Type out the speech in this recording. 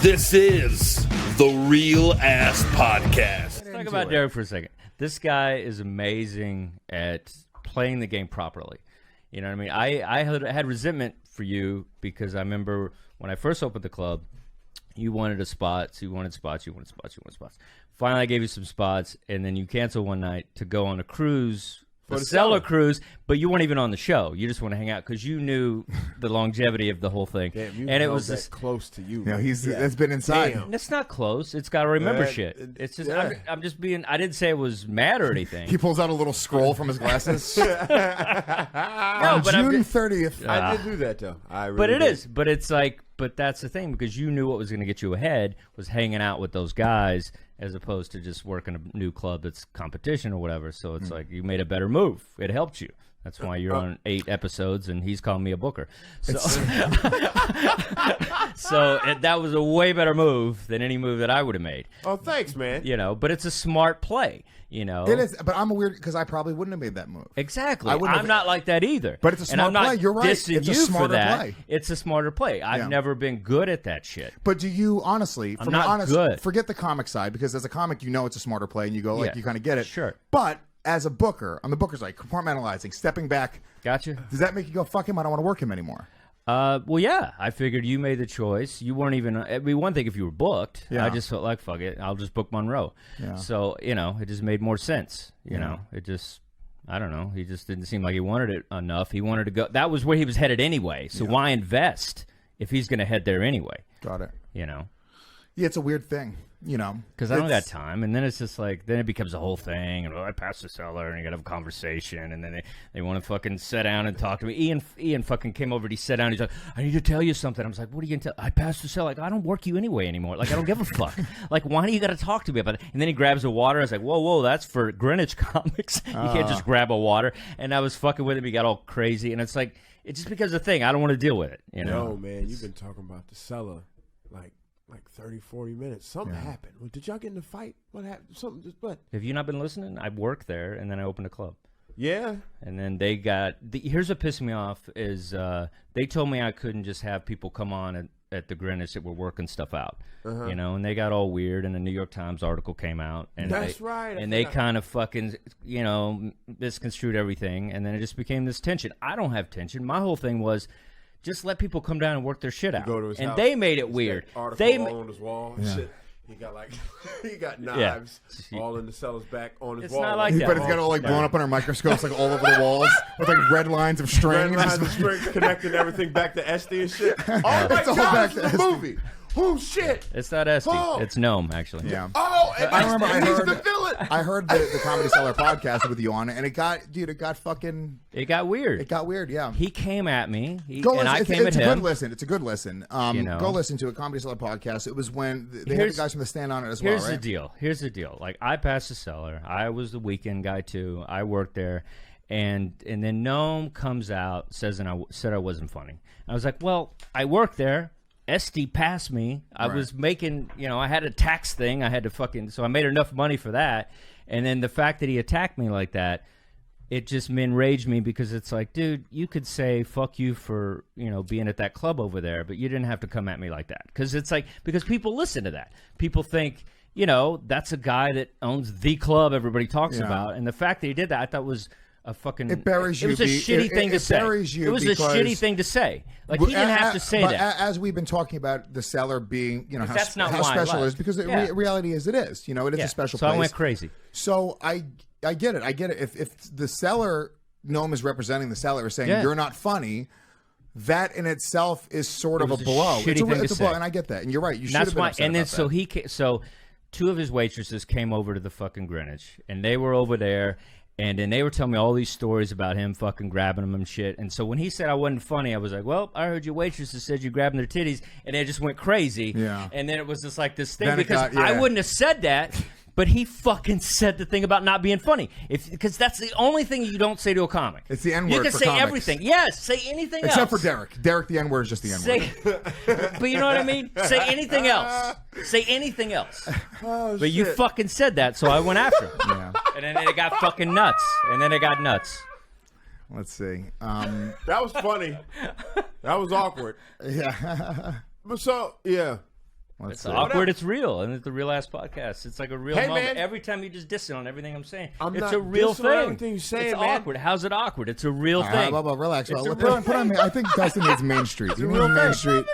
This is the Real Ass Podcast. Let's talk about Derek for a second. This guy is amazing at playing the game properly. You know what I mean? I had resentment for you because I remember when I first opened the club, you wanted spots. Finally, I gave you some spots, and then you canceled one night to go on a cruise, the Cellar cruise, but you weren't even on the show. You just want to hang out because you knew the longevity of the whole thing. Damn, and it was this close to you. Yeah, that's been inside. Damn. It's not close. It's got to remember shit. It's just I'm just being. I didn't say it was mad or anything. He pulls out a little scroll from his glasses. No, but June 30th. I did do that though. I really But it did. is. But it's like. But that's the thing because you knew what was going to get you ahead was hanging out with those guys as opposed to just working a new club that's competition or whatever. So it's like you made a better move. It helped you. That's why you're on 8 episodes and he's calling me a booker. So, that was a way better move than any move that I would have made. Oh, thanks, man. You know, but it's a smart play. You know, It is, but I'm weird because I probably wouldn't have made that move. exactly. I'm I'm not like that either. But it's a smart and I'm not play. You're right. dissing It's a you smarter for that. play. It's a smarter play. I've never been good at that shit. But do you honestly, I'm from not an honest, good. forget the comic side because as a comic, you know it's a smarter play and you go like Yeah. you kind of get it. Sure. But as a booker, on the booker's side, compartmentalizing, stepping back, Gotcha. does that make you go fuck him? I don't want to work him anymore. Well, yeah. I figured you made the choice. You weren't even. I mean, one thing if you were booked. Yeah. I just felt like fuck it. I'll just book Monroe. Yeah. So it just made more sense. You know, it just. I don't know. He just didn't seem like he wanted it enough. He wanted to go. That was where he was headed anyway. So why invest if he's going to head there anyway? Got it. You know. Yeah, it's a weird thing, you know. Because I don't got time, and then it's just like, then it becomes a whole thing, and I passed the Cellar, and you got to have a conversation, and then they want to fucking sit down and talk to me. Ian fucking came over, and he sat down, he's like, I need to tell you something. I was like, what are you going to tell? I passed the Cellar. Like, I don't work you anyway anymore. Like, I don't give a fuck. Like, why do you got to talk to me about it? And then he grabs a water. I was like, whoa, that's for Greenwich comics. You can't just grab a water. And I was fucking with him. He got all crazy, and it's like, it just becomes a thing. I don't want to deal with it, you know? No, man, you've been talking about the Cellar like 30, 40 minutes. Something happened. Well, did y'all get in a fight? What happened? Something just what? Have you not been listening? I worked there, and then I opened a club. Yeah. And then they got here's what pissed me off is they told me I couldn't just have people come on at the Greenwich that were working stuff out, you know, and they got all weird. And the New York Times article came out, and That's right. And they kind of fucking misconstrued everything, and then it just became this tension. I don't have tension. My whole thing was just let people come down and work their shit out. Go to his and house. they made it weird. Article They all on his wall and shit. He got he got knives all in the Cellar's back on his It's wall. not like that. But it's got all like blown up under microscopes, like all over the walls, with like red lines of string. Red lines of strings connecting everything back to Esty and shit. Oh my It's all God, back this to is a Esty. movie. Oh shit. It's not Esty. Oh. It's Gnome, actually. Yeah. Oh, and I remember he's the villain. I heard the Comedy Cellar podcast with you on it, and it got It got weird. It got weird, yeah. He came at me, Go and listen. I came It's at a him. good listen. It's a good listen. Go listen to a Comedy Cellar podcast. It was when they had the guys from the stand on it as well, Here's right? the deal. Here's the deal. Like, I passed the Cellar. I was the weekend guy, too. I worked there. And then Gnome comes out, said I wasn't funny. I was like, well, I worked there. Esty passed me. I was making, I had a tax thing. I had to so I made enough money for that. And then the fact that he attacked me like that, it just enraged me because it's like, dude, you could say fuck you for, being at that club over there, but you didn't have to come at me like that. Because it's like, because people listen to that. People think, that's a guy that owns the club everybody talks about. And the fact that he did that, I thought was a fucking. It buries you. It was a shitty thing to say. Buries you it was a shitty thing to say. Like, he didn't have to say but that. As we've been talking about the Cellar being, that's not how why I special it left. is, because the reality is it is. It is a special so place. I went crazy. So I get it. I get it. If the Cellar, Gnome is representing the Cellar, is saying you're not funny, that in itself is sort of a blow. It's a blow, and I get that. And you're right. You should have been upset and then about that. so 2 of his waitresses came over to the fucking Greenwich, and they were over there. And then they were telling me all these stories about him fucking grabbing them and shit. And so when he said I wasn't funny, I was like, well, I heard your waitresses said you grabbing their titties. And they just went crazy. Yeah. And then it was just like this thing. Then because I wouldn't have said that. But he fucking said the thing about not being funny. Because that's the only thing you don't say to a comic. It's the N-word You can for say comics. everything. Yes, say anything else. Except for Derek. Derek, the N-word is just the N-word. But you know what I mean? Say anything else. Say anything else. Oh, But you fucking said that, so I went after him. Yeah. And then it got fucking nuts. And then it got nuts. Let's see. That was funny. That was awkward. Yeah. But so, yeah. It's awkward. It's real, and it's the Real Ass Podcast. It's like a real moment. Man. Every time you just diss it on everything I'm saying, it's a real thing. Everything you're saying, it's man. awkward. How's it awkward? It's a real thing. Relax. Put on. I think Dustin needs Main Street. You need Main Street.